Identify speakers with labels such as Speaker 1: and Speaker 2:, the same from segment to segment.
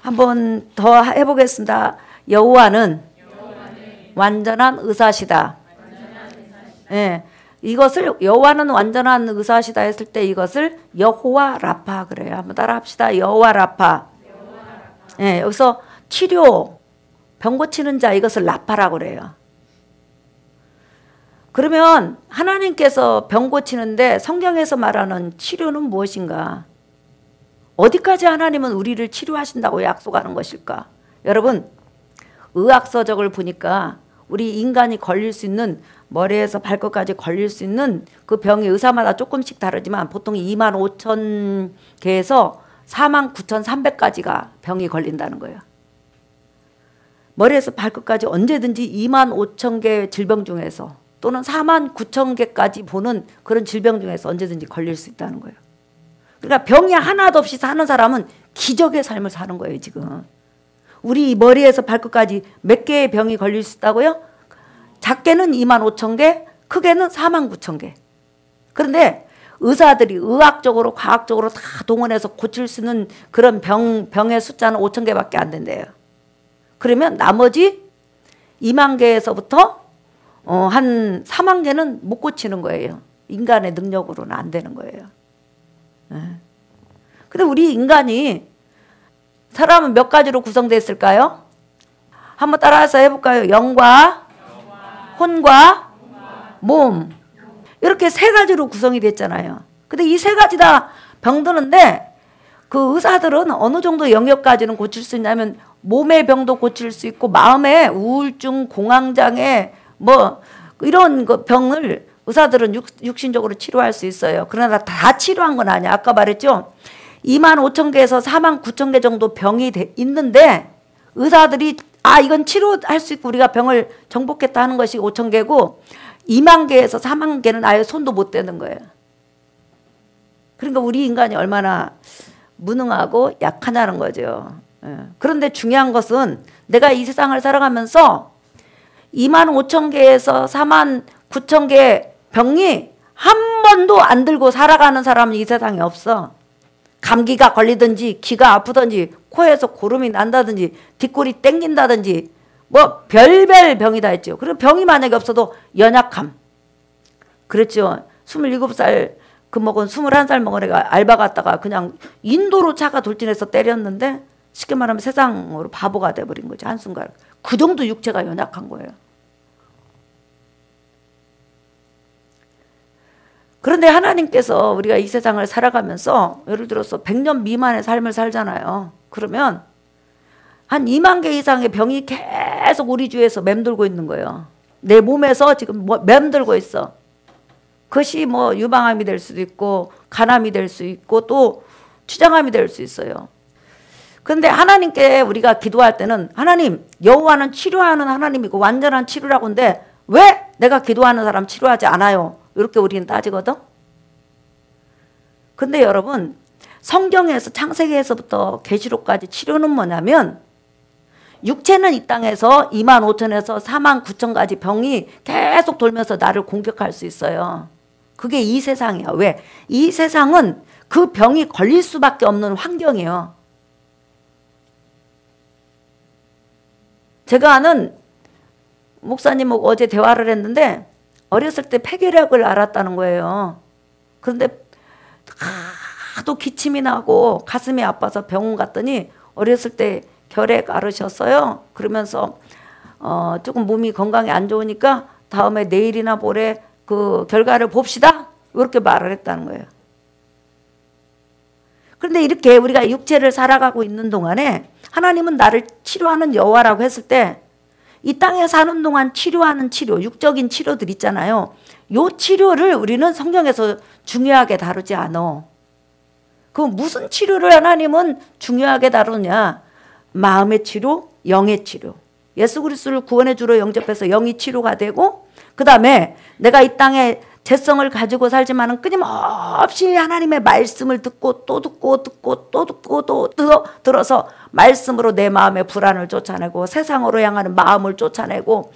Speaker 1: 한번 더 해보겠습니다. 여호와는 완전한 의사시다. 예, 이것을 여호와는 완전한 의사시다 했을 때 이것을 여호와 라파 그래요. 한번 따라합시다. 여호와 라파. 예, 여기서 치료, 병 고치는 자 이것을 라파라고 그래요. 그러면 하나님께서 병 고치는데 성경에서 말하는 치료는 무엇인가? 어디까지 하나님은 우리를 치료하신다고 약속하는 것일까? 여러분, 의학서적을 보니까 우리 인간이 걸릴 수 있는, 머리에서 발끝까지 걸릴 수 있는 그 병이 의사마다 조금씩 다르지만 보통 25,000개에서 49,300가지가 병이 걸린다는 거예요. 머리에서 발끝까지 언제든지 25,000개 질병 중에서 또는 49,000개까지 보는 그런 질병 중에서 언제든지 걸릴 수 있다는 거예요. 그러니까 병이 하나도 없이 사는 사람은 기적의 삶을 사는 거예요, 지금. 우리 머리에서 발끝까지 몇 개의 병이 걸릴 수 있다고요? 작게는 25,000개, 크게는 49,000개. 그런데 의사들이 의학적으로, 과학적으로 다 동원해서 고칠 수 있는 그런 병의 숫자는 5,000개밖에 안 된대요. 그러면 나머지 2만 개에서부터 한 4만 개는 못 고치는 거예요. 인간의 능력으로는 안 되는 거예요. 근데 우리 인간이, 사람은 몇 가지로 구성되어 있을까요? 한번 따라서 해볼까요? 영과 혼과 몸, 이렇게 세 가지로 구성이 됐잖아요. 근데 이 세 가지 다 병드는데 그 의사들은 어느 정도 영역까지는 고칠 수 있냐면 몸의 병도 고칠 수 있고 마음의 우울증, 공황장애 뭐 이런 그 병을 의사들은 육신적으로 치료할 수 있어요. 그러나 다 치료한 건 아니야. 아까 말했죠. 25,000개에서 49,000개 정도 병이 있는데 의사들이 이건 치료할 수 있고 우리가 병을 정복했다 하는 것이 5,000개고 2만 개에서 4만 개는 아예 손도 못 대는 거예요. 그러니까 우리 인간이 얼마나 무능하고 약하냐는 거죠. 그런데 중요한 것은 내가 이 세상을 살아가면서 25,000개에서 49,000개 병이 한 번도 안 들고 살아가는 사람은 이 세상에 없어. 감기가 걸리든지 귀가 아프든지 코에서 고름이 난다든지 뒷골이 땡긴다든지 뭐 별별 병이 다 있죠. 그리고 병이 만약에 없어도 연약함. 그랬죠. 27살 그 먹은 21살 먹은 애가 알바 갔다가 그냥 인도로 차가 돌진해서 때렸는데 쉽게 말하면 세상으로 바보가 돼버린 거죠. 한순간. 그 정도 육체가 연약한 거예요. 그런데 하나님께서 우리가 이 세상을 살아가면서 예를 들어서 100년 미만의 삶을 살잖아요. 그러면 한 2만 개 이상의 병이 계속 우리 주위에서 맴돌고 있는 거예요. 내 몸에서 지금 맴돌고 있어. 그것이 뭐 유방암이 될 수도 있고 간암이 될 수 있고 또 췌장암이 될 수 있어요. 그런데 하나님께 우리가 기도할 때는 하나님, 여호와는 치료하는 하나님이고 완전한 치료라고 하는데 왜 내가 기도하는 사람 치료하지 않아요? 이렇게 우리는 따지거든. 근데 여러분, 성경에서 창세기에서부터 계시록까지 치료는 뭐냐면 육체는 이 땅에서 25,000에서 49,000가지 병이 계속 돌면서 나를 공격할 수 있어요. 그게 이 세상이야. 왜? 이 세상은 그 병이 걸릴 수밖에 없는 환경이에요. 제가 아는 목사님하고 어제 대화를 했는데 어렸을 때 폐결핵을 앓았다는 거예요. 그런데 하도 기침이 나고 가슴이 아파서 병원 갔더니 어렸을 때 결핵 앓으셨어요. 그러면서 조금 몸이 건강이 안 좋으니까 다음에 내일이나 모레 그 결과를 봅시다. 이렇게 말을 했다는 거예요. 그런데 이렇게 우리가 육체를 살아가고 있는 동안에 하나님은 나를 치료하는 여호와라고 했을 때 이 땅에 사는 동안 치료하는 치료, 육적인 치료들 있잖아요. 요 치료를 우리는 성경에서 중요하게 다루지 않아. 그 무슨 치료를 하나님은 중요하게 다루냐? 마음의 치료, 영의 치료. 예수 그리스도를 구원의 주로 영접해서 영이 치료가 되고 그 다음에 내가 이 땅에 재성을 가지고 살지만은 끊임없이 하나님의 말씀을 듣고 또 듣고 또 들어서 말씀으로 내 마음의 불안을 쫓아내고 세상으로 향하는 마음을 쫓아내고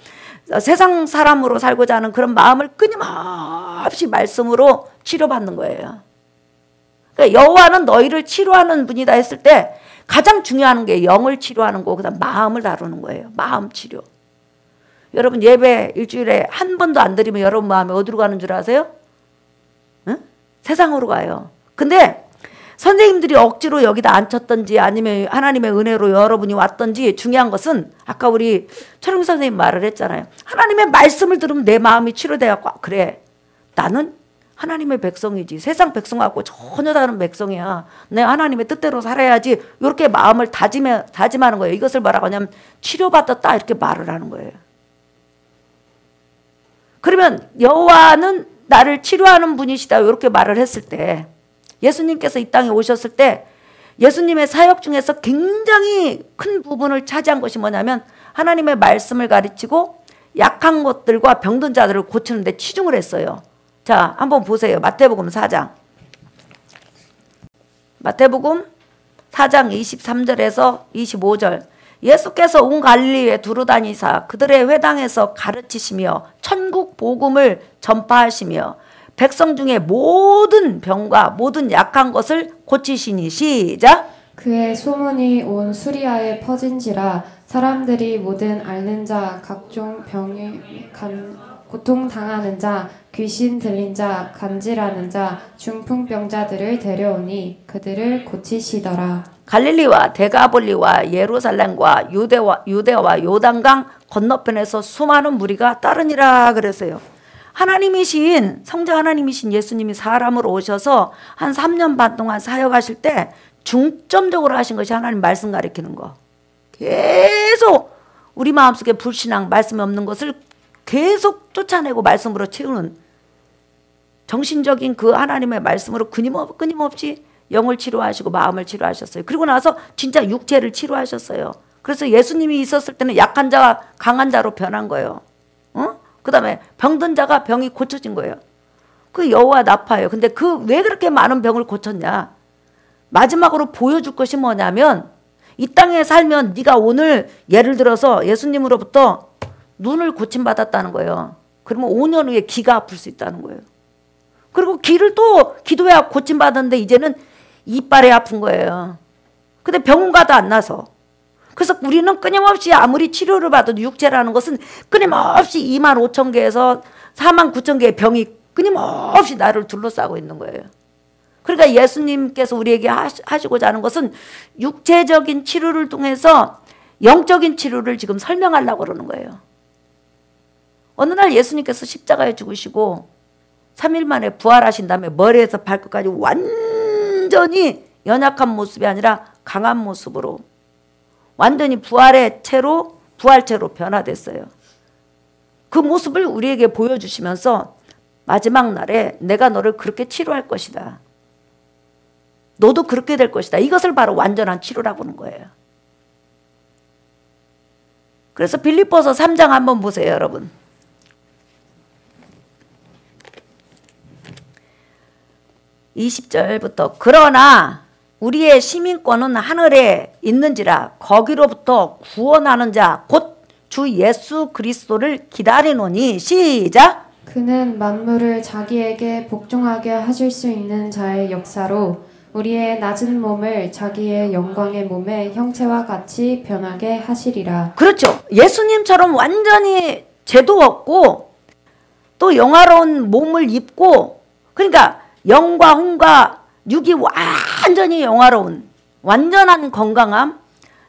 Speaker 1: 세상 사람으로 살고자 하는 그런 마음을 끊임없이 말씀으로 치료받는 거예요. 그러니까 여호와는 너희를 치료하는 분이다 했을 때 가장 중요한 게 영을 치료하는 거고 그다음 마음을 다루는 거예요. 마음 치료. 여러분 예배 일주일에 한 번도 안 드리면 여러분 마음이 어디로 가는 줄 아세요? 응? 세상으로 가요. 근데 선생님들이 억지로 여기다 앉혔던지 아니면 하나님의 은혜로 여러분이 왔던지 중요한 것은 아까 우리 철웅 선생님 말을 했잖아요. 하나님의 말씀을 들으면 내 마음이 치료돼갖고 그래 나는 하나님의 백성이지 세상 백성하고 전혀 다른 백성이야. 내가 하나님의 뜻대로 살아야지. 이렇게 마음을 다짐하는 거예요. 이것을 뭐라고 하냐면 치료받았다 이렇게 말을 하는 거예요. 그러면 여호와는 나를 치료하는 분이시다 이렇게 말을 했을 때 예수님께서 이 땅에 오셨을 때 예수님의 사역 중에서 굉장히 큰 부분을 차지한 것이 뭐냐면 하나님의 말씀을 가르치고 약한 것들과 병든 자들을 고치는 데 치중을 했어요. 자, 한번 보세요. 마태복음 4장. 마태복음 4장 23절에서 25절. 예수께서 온 갈릴리에 두루 다니사 그들의 회당에서 가르치시며 천국 복음을 전파하시며 백성 중에 모든 병과 모든 약한 것을 고치시니 시작.
Speaker 2: 그의 소문이 온 수리아에 퍼진지라 사람들이 모든 앓는 자 각종 병에 고통당하는 자 귀신 들린 자 간질하는 자 중풍병자들을 데려오니 그들을 고치시더라.
Speaker 1: 갈릴리와 데가볼리와 예루살렘과 유대와 요단강 건너편에서 수많은 무리가 따르니라 그랬어요. 하나님이신 성자 하나님이신 예수님이 사람으로 오셔서 한 3년 반 동안 사역하실 때 중점적으로 하신 것이 하나님 말씀 가르치는 거. 계속 우리 마음속에 불신앙 말씀이 없는 것을 계속 쫓아내고 말씀으로 채우는 정신적인 그 하나님의 말씀으로 끊임없이 영을 치료하시고 마음을 치료하셨어요. 그리고 나서 진짜 육체를 치료하셨어요. 그래서 예수님이 있었을 때는 약한 자가 강한 자로 변한 거예요. 그 다음에 병든 자가 병이 고쳐진 거예요. 그 여호와 나파예요. 근데 왜 그렇게 많은 병을 고쳤냐? 마지막으로 보여줄 것이 뭐냐면 이 땅에 살면 네가 오늘 예를 들어서 예수님으로부터 눈을 고침받았다는 거예요. 그러면 5년 후에 귀가 아플 수 있다는 거예요. 그리고 귀를 또 기도해야 고침받았는데 이제는 이빨이 아픈 거예요. 근데 병원 가도 안 나서. 그래서 우리는 끊임없이 아무리 치료를 받아도 육체라는 것은 끊임없이 25,000개에서 49,000개의 병이 끊임없이 나를 둘러싸고 있는 거예요. 그러니까 예수님께서 우리에게 하시고자 하는 것은 육체적인 치료를 통해서 영적인 치료를 지금 설명하려고 그러는 거예요. 어느 날 예수님께서 십자가에 죽으시고 3일 만에 부활하신 다음에 머리에서 발끝까지 완전히 연약한 모습이 아니라 강한 모습으로 완전히 부활체로 변화됐어요. 그 모습을 우리에게 보여주시면서 마지막 날에 내가 너를 그렇게 치료할 것이다. 너도 그렇게 될 것이다. 이것을 바로 완전한 치료라고 하는 거예요. 그래서 빌립보서 3장 한번 보세요, 여러분. 20절부터 그러나 우리의 시민권은 하늘에 있는지라 거기로부터 구원하는 자 곧 주 예수 그리스도를 기다리노니 시작.
Speaker 2: 그는 만물을 자기에게 복종하게 하실 수 있는 자의 역사로 우리의 낮은 몸을 자기의 영광의 몸의 형체와 같이 변하게 하시리라.
Speaker 1: 그렇죠. 예수님처럼 완전히 죄도 없고 또 영화로운 몸을 입고 그러니까 영과 혼과 육이 완전히 영화로운 완전한 건강함,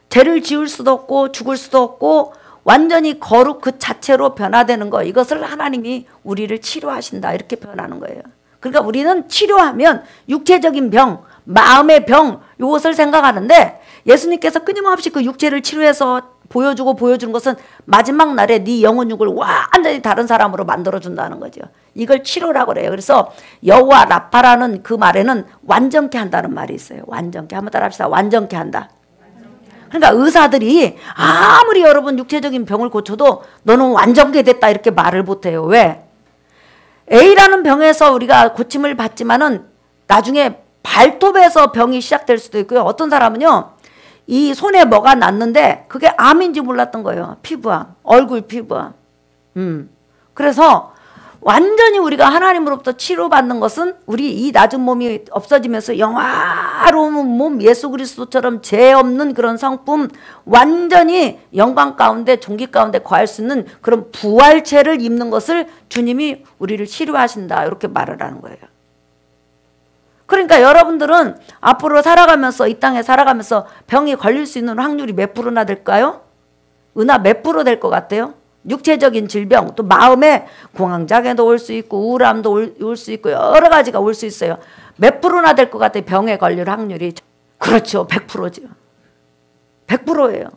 Speaker 1: 죄를 지을 수도 없고 죽을 수도 없고 완전히 거룩 그 자체로 변화되는 거, 이것을 하나님이 우리를 치료하신다 이렇게 표현하는 거예요. 그러니까 우리는 치료하면 육체적인 병, 마음의 병 이것을 생각하는데 예수님께서 끊임없이 그 육체를 치료해서 보여주는 것은 마지막 날에 네 영혼육을 완전히 다른 사람으로 만들어준다는 거죠. 이걸 치료라고 그래요. 그래서 여호와 라파라는 그 말에는 완전케 한다는 말이 있어요. 완전케. 한번 따라 합시다. 완전케 한다. 그러니까 의사들이 아무리 여러분 육체적인 병을 고쳐도 너는 완전케 됐다 이렇게 말을 못해요. 왜? A라는 병에서 우리가 고침을 받지만은 나중에 발톱에서 병이 시작될 수도 있고요. 어떤 사람은요, 이 손에 뭐가 났는데 그게 암인지 몰랐던 거예요. 피부암, 얼굴 피부암. 그래서 완전히 우리가 하나님으로부터 치료받는 것은 우리 이 낮은 몸이 없어지면서 영화로운 몸, 예수 그리스도처럼 죄 없는 그런 성품, 완전히 영광 가운데 종기 가운데 거할 수 있는 그런 부활체를 입는 것을 주님이 우리를 치료하신다, 이렇게 말을 하는 거예요. 그러니까 여러분들은 앞으로 살아가면서, 이 땅에 살아가면서 병이 걸릴 수 있는 확률이 몇 프로나 될까요? 은하 몇 프로 될 것 같아요? 육체적인 질병, 또 마음에 공황장애도 올 수 있고 우울함도 올 수 있고 여러 가지가 올 수 있어요. 몇 프로나 될 것 같아요? 병에 걸릴 확률이. 그렇죠. 100%죠. 100%예요.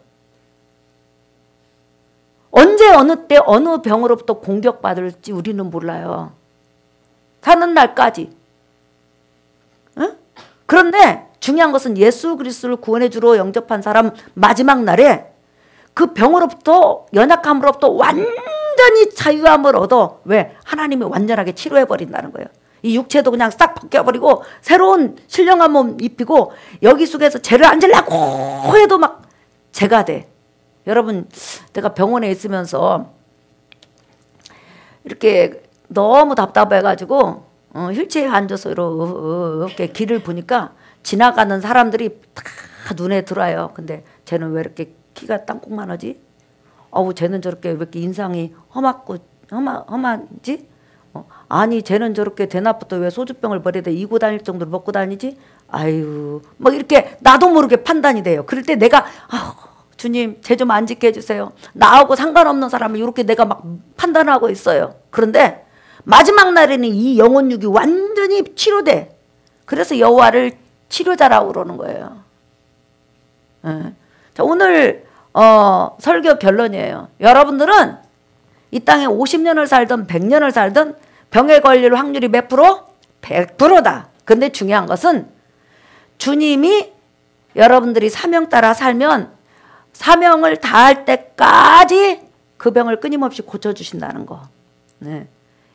Speaker 1: 언제 어느 때 어느 병으로부터 공격받을지 우리는 몰라요. 사는 날까지. 응? 그런데 중요한 것은 예수 그리스도를 구원해 주러 영접한 사람 마지막 날에 그 병으로부터, 연약함으로부터 완전히 자유함을 얻어. 왜? 하나님이 완전하게 치료해버린다는 거예요. 이 육체도 그냥 싹 벗겨버리고 새로운 신령한 몸 입히고 여기 속에서 죄를 안 지려고 해도 막 죄가 돼. 여러분, 내가 병원에 있으면서 이렇게 너무 답답해가지고 휠체어에 앉아서 이렇게 길을 보니까 지나가는 사람들이 다 눈에 들어와요. 근데 쟤는 왜 이렇게 키가 땅콩만 하지? 쟤는 저렇게 왜 이렇게 인상이 험하지? 아니, 쟤는 저렇게 대낮부터 왜 소주병을 버리다 이고 다닐 정도로 먹고 다니지? 아유, 막 이렇게 나도 모르게 판단이 돼요. 그럴 때 내가, 주님, 쟤 좀 안 짓게 해주세요. 나하고 상관없는 사람을 이렇게 내가 막 판단하고 있어요. 그런데 마지막 날에는 이 영혼육이 완전히 치료돼. 그래서 여호와를 치료자라고 그러는 거예요. 네. 자, 오늘 설교 결론이에요. 여러분들은 이 땅에 50년을 살든 100년을 살든 병에 걸릴 확률이 몇 프로? 100%다. 근데 중요한 것은 주님이 여러분들이 사명 따라 살면 사명을 다할 때까지 그 병을 끊임없이 고쳐주신다는 거. 네.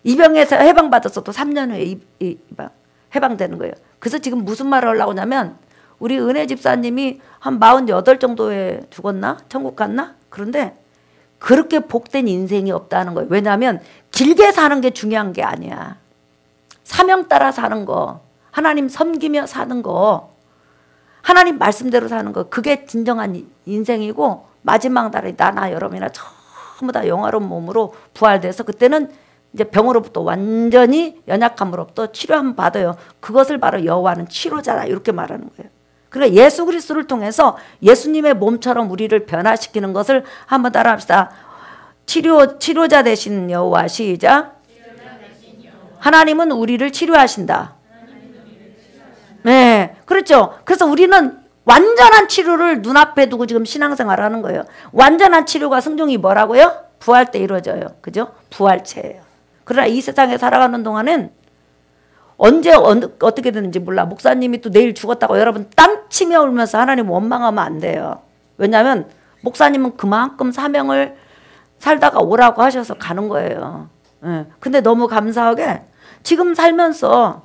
Speaker 1: 이 병에서 해방받아서 또 3년 후에 해방되는 거예요. 그래서 지금 무슨 말을 하려고 하냐면 우리 은혜 집사님이 한 48 정도에 죽었나? 천국 갔나? 그런데 그렇게 복된 인생이 없다는 거예요. 왜냐하면 길게 사는 게 중요한 게 아니야. 사명 따라 사는 거, 하나님 섬기며 사는 거, 하나님 말씀대로 사는 거, 그게 진정한 인생이고 마지막 날에 나나 여러분이나 전부 다 영화로운 몸으로 부활돼서 그때는 이제 병으로부터 완전히 연약함으로부터 치료함 받아요. 그것을 바로 여호와는 치료자라, 이렇게 말하는 거예요. 그러니까 예수 그리스도를 통해서 예수님의 몸처럼 우리를 변화시키는 것을 한번 따라합시다. 치료자 되신 여호와, 시작. 하나님은 우리를 치료하신다. 네, 그렇죠. 그래서 우리는 완전한 치료를 눈앞에 두고 지금 신앙생활을 하는 거예요. 완전한 치료가 성경이 뭐라고요? 부활 때 이루어져요. 그죠? 부활체예요. 그러나 이 세상에 살아가는 동안은 언제 어떻게 되는지 몰라. 목사님이 또 내일 죽었다고 여러분 땅치며 울면서 하나님 원망하면 안 돼요. 왜냐하면 목사님은 그만큼 사명을 살다가 오라고 하셔서 가는 거예요. 예. 근데 너무 감사하게 지금 살면서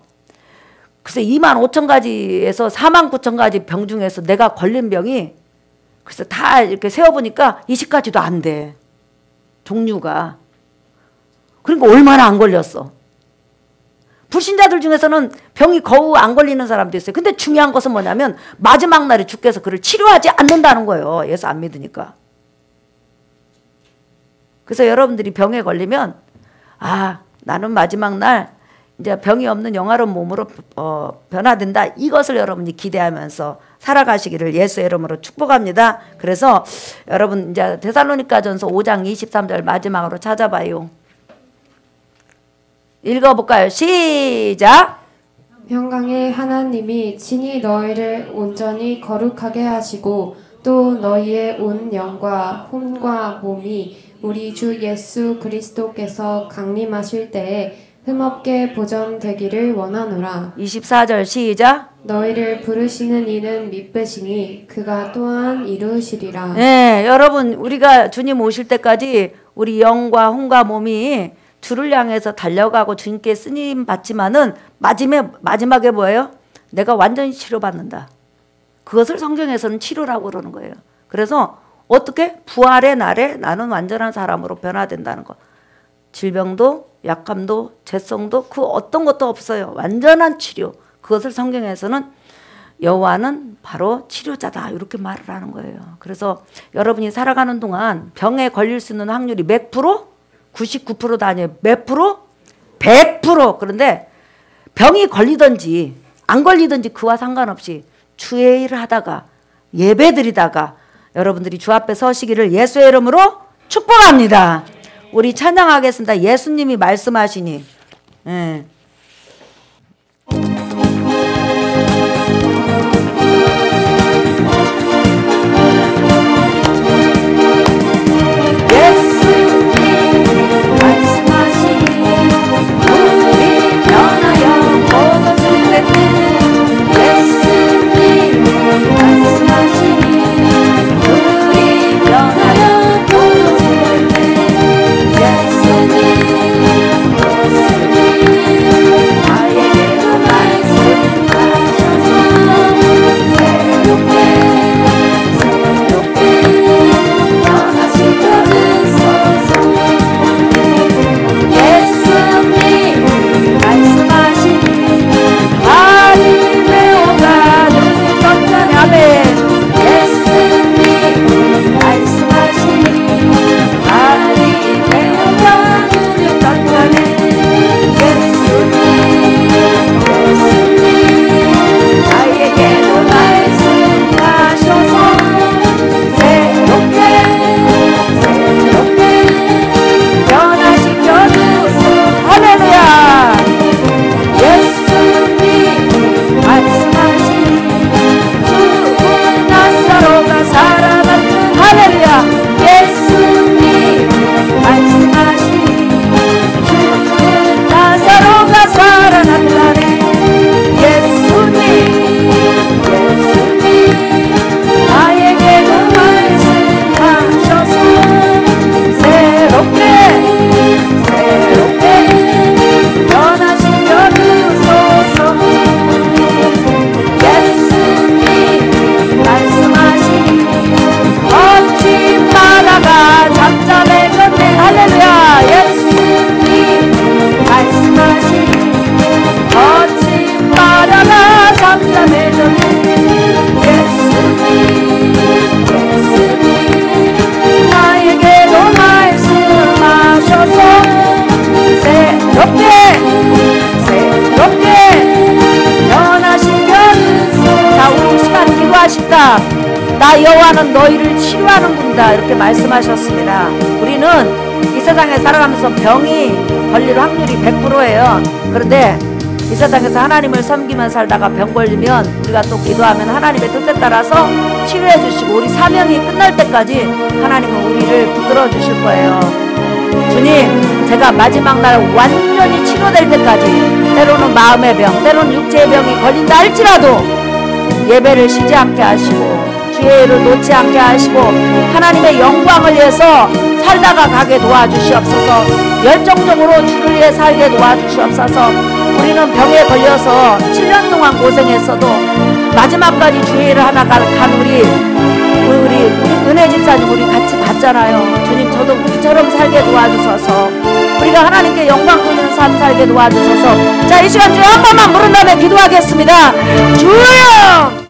Speaker 1: 글쎄 25,000가지에서 49,000가지 병 중에서 내가 걸린 병이 글쎄 다 이렇게 세어보니까 20가지도 안 돼. 종류가. 그러니까 얼마나 안 걸렸어. 불신자들 중에서는 병이 거의 안 걸리는 사람도 있어요. 근데 중요한 것은 뭐냐면 마지막 날에 주께서 그를 치료하지 않는다는 거예요. 예수 안 믿으니까. 그래서 여러분들이 병에 걸리면 나는 마지막 날 이제 병이 없는 영화로운 몸으로 변화된다. 이것을 여러분이 기대하면서 살아가시기를 예수의 이름으로 축복합니다. 그래서 여러분 이제 데살로니가전서 5장 23절 마지막으로 찾아봐요. 읽어볼까요? 시작.
Speaker 2: 평강의 하나님이 친히 너희를 온전히 거룩하게 하시고 또 너희의 온 영과 혼과 몸이 우리 주 예수 그리스도께서 강림하실 때에 흠없게 보존되기를 원하노라.
Speaker 1: 24절 시작.
Speaker 2: 너희를 부르시는 이는 미쁘시니 그가 또한 이루시리라.
Speaker 1: 네, 여러분 우리가 주님 오실 때까지 우리 영과 혼과 몸이 주를 향해서 달려가고 주님께 쓰임 받지만은 마지막에 뭐예요? 내가 완전히 치료받는다. 그것을 성경에서는 치료라고 그러는 거예요. 그래서 어떻게? 부활의 날에 나는 완전한 사람으로 변화된다는 거. 질병도 약함도 죄성도 그 어떤 것도 없어요. 완전한 치료. 그것을 성경에서는 여호와는 바로 치료자다 이렇게 말을 하는 거예요. 그래서 여러분이 살아가는 동안 병에 걸릴 수 있는 확률이 몇 프로? 99%도 아니에요. 몇 프로? 100%. 그런데 병이 걸리든지 안 걸리든지 그와 상관없이 주의 일을 하다가 예배드리다가 여러분들이 주 앞에 서시기를 예수의 이름으로 축복합니다. 우리 찬양하겠습니다. 예수님이 말씀하시니. 예. 나 여호와는 너희를 치료하는 분이다 이렇게 말씀하셨습니다. 우리는 이 세상에 살아가면서 병이 걸릴 확률이 100%예요. 그런데 이 세상에서 하나님을 섬기며 살다가 병 걸리면 우리가 또 기도하면 하나님의 뜻에 따라서 치료해 주시고 우리 사명이 끝날 때까지 하나님은 우리를 붙들어 주실 거예요. 주님, 제가 마지막 날 완전히 치료될 때까지 때로는 마음의 병, 때로는 육체의 병이 걸린다 할지라도 예배를 쉬지 않게 하시고 주의 일을 놓지 않게 하시고 하나님의 영광을 위해서 살다가 가게 도와주시옵소서. 열정적으로 주를 위해 살게 도와주시옵소서. 우리는 병에 걸려서 7년 동안 고생했어도 마지막까지 주의 일을 하나 간 우리 은혜 집사님 우리 같이 봤잖아요. 주님, 저도 그처럼 살게 도와주셔서 우리가 하나님께 영광 돌리는 삶 살게 도와주셔서. 자, 이 시간 중에 한 번만 부른 다음에 기도하겠습니다. 주여!